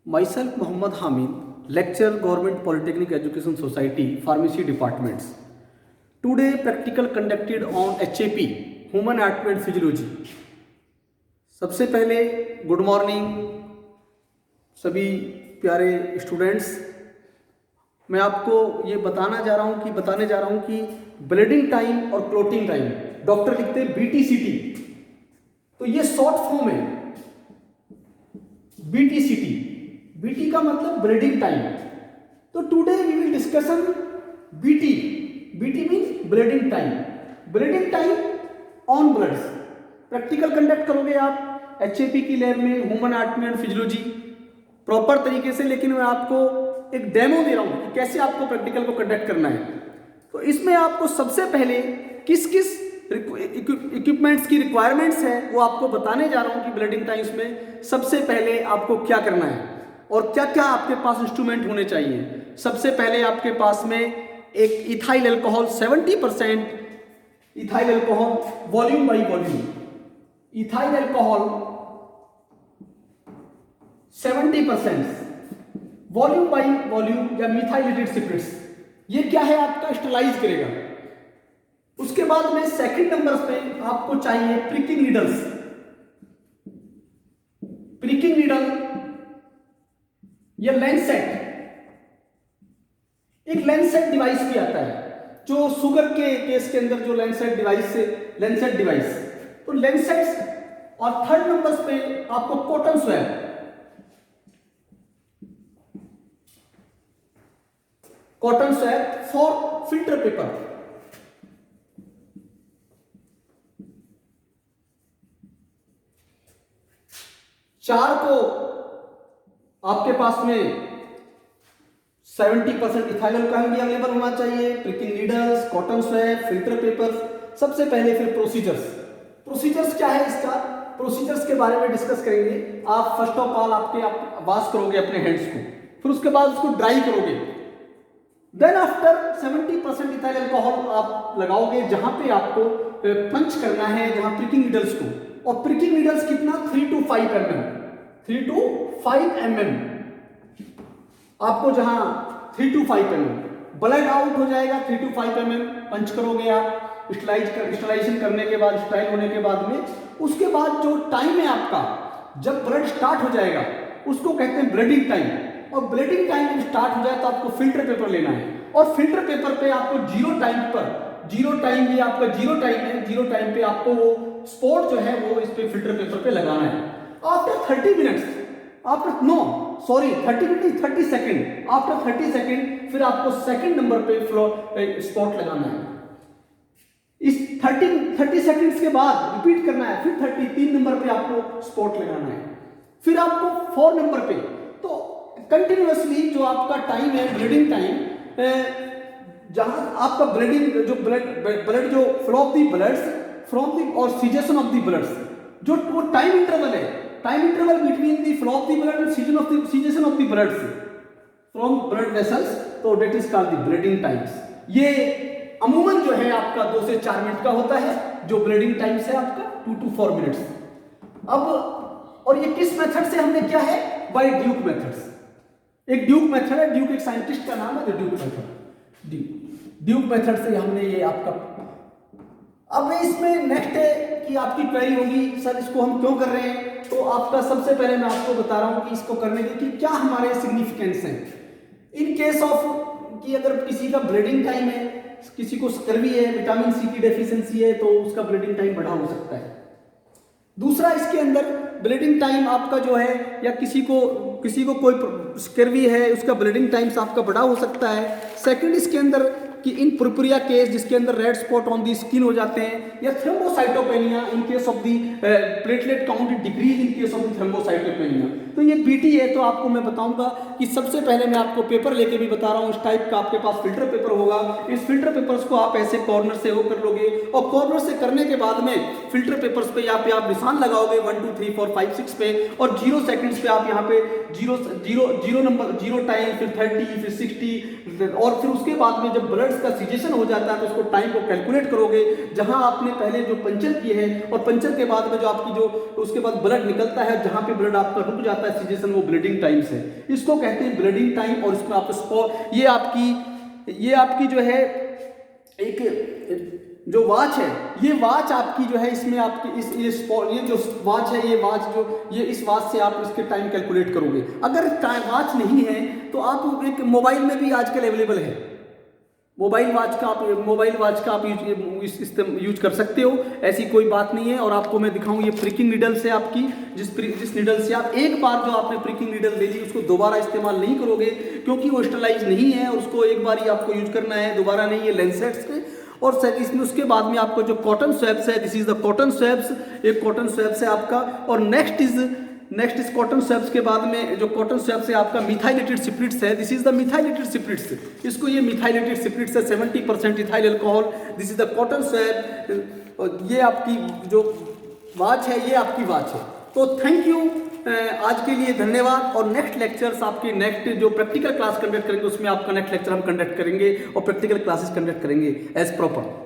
Myself Mohammad Hamid, lecturer Government Polytechnic Education Society, Pharmacy Departments. Today practical conducted on HAP, Human Anatomy and Physiology. सबसे पहले good morning सभी प्यारे students. मैं आपको ये बताने जा रहा हूँ कि ब्लीडिंग टाइम और क्लोटिंग टाइम डॉक्टर लिखते हैं BTCT, तो ये शॉर्ट फॉर्म है BTCT। BT का मतलब ब्लीडिंग टाइम। तो today we will discussion BT mean bleeding time on bloods. Practical conduct करोगे आप HAP की लैब में, human anatomy and physiology proper तरीके से, लेकिन मैं आपको एक डेमो दे रहा हूं कि कैसे आपको प्रैक्टिकल को कंडक्ट करना है। तो इसमें आपको सबसे पहले किस किस इक्विपमेंट्स की रिक्वायरमेंट्स है वो आपको बताने जा रहा हूं कि ब्लीडिंग टाइम्स में सबसे पहले आपको क्या करना है और क्या क्या आपके पास इंस्ट्रूमेंट होने चाहिए। सबसे पहले आपके पास में एक ethyl alcohol 70% ethyl alcohol volume by volume, ethyl alcohol 70% volume by volume या मिथाइलेटेड स्पिरिट्स, ये क्या है आपका स्टरलाइज करेगा। उसके बाद में सेकंड नंबर पे आपको चाहिए प्रिकिंग नीडल्स। प्रिकिंग नीडल या लेंसेट, एक लेंसेट डिवाइस भी आता है जो शुगर के केस के अंदर जो लेंसेट डिवाइस, तो लेंसेट्स। और थर्ड नंबर पे आपको cotton swab, for filter paper. चार को आपके पास में 70% इथाइल अल्कोहल भी अवेलेबल होना चाहिए, pricking needles, cotton swab, filter papers. सबसे पहले फिर प्रोसीजर्स क्या है इसका, प्रोसीजर्स के बारे में डिस्कस करेंगे। आप फर्स्ट ऑफ ऑल आप वॉश करोगे अपने हैंड्स को, फिर उसके बाद उसको ड्राई करोगे। देन आफ्टर 70% इथाइल अल्कोहल आप लगाओगे जहां पे आपको पंच करना है, जहां प्रिकिंग नीडल्स को। और प्रिकिंग नीडल्स कितना 3 to 5 mm आपको, जहां 3 to 5 mm ब्लड आउट हो जाएगा। 3 to 5 mm पंच करोगे आप स्टरलाइजेशन करने के बाद, स्टराइल होने के बाद में। उसके बाद जो टाइम है आपका, जब ब्लड स्टार्ट हो जाएगा उसको कहते हैं ब्लीडिंग टाइम। और ब्लीडिंग टाइम जब स्टार्ट हो जाए तो आपको फिल्टर पेपर लेना है, और फिल्टर पेपर पे आपको जीरो टाइम ये आपका जीरो टाइम पे आपको वो स्पॉट जो है वो इस पे फिल्टर पेपर पे लगाना है। आफ्टर 30 मिनट्स, आफ्टर 30 सेकेंड फिर आपको सेकंड नंबर पे स्पॉट लगाना है। इस 30 सेकेंड्स के बाद रिपीट करना है, फिर 33 नंबर पे आपको स्पॉट लगाना है, फिर आपको 4 नंबर पे। तो कंटिन्यूअसली जो आपका टाइम है ब्लीडिंग टाइम, जहां आपका ब्लड जो flow of the bloods from the और सीजेशन ऑफ द ब्लड्स, जो वो time interval between the flow of the blood and cessation of the bloods from blood vessels, तो that is called the bleeding times. ये अमूमन जो है आपका 2 से 4 मिनट का होता है, जो ब्लीडिंग टाइम्स है आपका 2 to 4 मिनट्स। अब और ये किस मेथड से हमने किया है, बाय ड्यूक मेथड्स। एक ड्यूक मेथड है, ड्यूक एक साइंटिस्ट का नाम है, ड्यूक मेथड से हमने ये आपका। अब इसमें नेक्स्ट है कि आपकी क्वेरी होगी, सर इसको हम क्यों कर रहे हैं। तो आपका सबसे पहले मैं आपको बता रहा हूं कि इसको करने के क्या हमारे सिग्निफिकेंस हैं। इन केस ऑफ कि अगर किसी का ब्लीडिंग टाइम है, किसी को स्कर्वी है, विटामिन सी की डेफिशिएंसी है, तो उसका ब्लीडिंग टाइम बढ़ा हो सकता है। दूसरा, इसके अंदर ब्लीडिंग टाइम आपका जो है, या किसी को कोई स्कर्वी है, उसका ब्लीडिंग टाइम्स आपका बड़ा हो सकता है। सेकंड, इसके अंदर कि इन पुरपुरिया केस जिसके अंदर red spot on the skin हो जाते हैं, या thrombocytopenia in case of the platelet count decrease in case of the thrombocytopenia. तो ये BT है। तो आपको मैं बताऊंगा कि सबसे पहले मैं आपको पेपर लेके भी बता रहा हूँ, इस टाइप का आपके पास फिल्टर पेपर होगा। इस फिल्टर पेपर्स को आप ऐसे कॉर्नर से वो कर लोगे, और कॉर्नर से करने के बाद में फिल्टर पेपर्स पे यहाँ पे आप निशान लगाओगे 1 2 3 4 5 6 पे, और 0 सेकंड्स पे आप यहाँ पे जीरो नंबर, 0 टाइम, फिर 30, फिर 60, और फिर उसके बाद में जब ब्लड इसका सिचुएशन हो जाता है तो उसको टाइम को कैलकुलेट करोगे, जहां आपने पहले जो पंचर किए हैं और पंचर के बाद में जो आपकी जो उसके बाद ब्लड निकलता है, जहां पे ब्लड आपका रुक जाता है सिचुएशन, वो ब्लीडिंग टाइम है, इसको कहते हैं ब्लीडिंग टाइम। और इसमें आपको ये आपकी जो है एक जो वॉच है, ये वॉच आपकी जो है इसमें आपकी ये जो वॉच है, ये वॉच जो ये इस वॉच से आप इसके टाइम कैलकुलेट करोगे। अगर वॉच नहीं है तो आप एक मोबाइल में भी आजकल अवेलेबल है, मोबाइल वॉच का आप यूज कर सकते हो, ऐसी कोई बात नहीं है। और आपको मैं दिखाऊं, ये प्रिकिंग नीडल से आपकी जिस नीडल से आप एक बार जो आपने प्रिकिंग नीडल ले ली उसको दोबारा इस्तेमाल नहीं करोगे, क्योंकि वो स्टरलाइज नहीं है और उसको एक बार ही आपको यूज करना है, दोबारा नहीं है लेंसेट्स के। और सर इसमें उसके बाद में आपको जो कॉटन स्वैब्स है, this is the cotton swabs, एक कॉटन स्वैब्स है आपका। और नेक्स्ट इज कॉटन स्वैब्स के बाद में जो कॉटन स्वैब्स है आपका मिथाइलेटेड स्पिरिट्स है, this is the methylated spirits, इसको ये मिथाइलेटेड स्पिरिट्स है 70% ethyl alcohol, this is the cotton swab. और ये आपकी जो वॉच है, ये आपकी वॉच है। तो थैंक यू, आज के लिए धन्यवाद। और नेक्स्ट लेक्चर्स आपके नेक्स्ट जो प्रैक्टिकल क्लास कंडक्ट करेंगे उसमें आपका नेक्स्ट लेक्चर हम कंडक्ट करेंगे और प्रैक्टिकल क्लासेस कंडक्ट करेंगे एज प्रॉपर।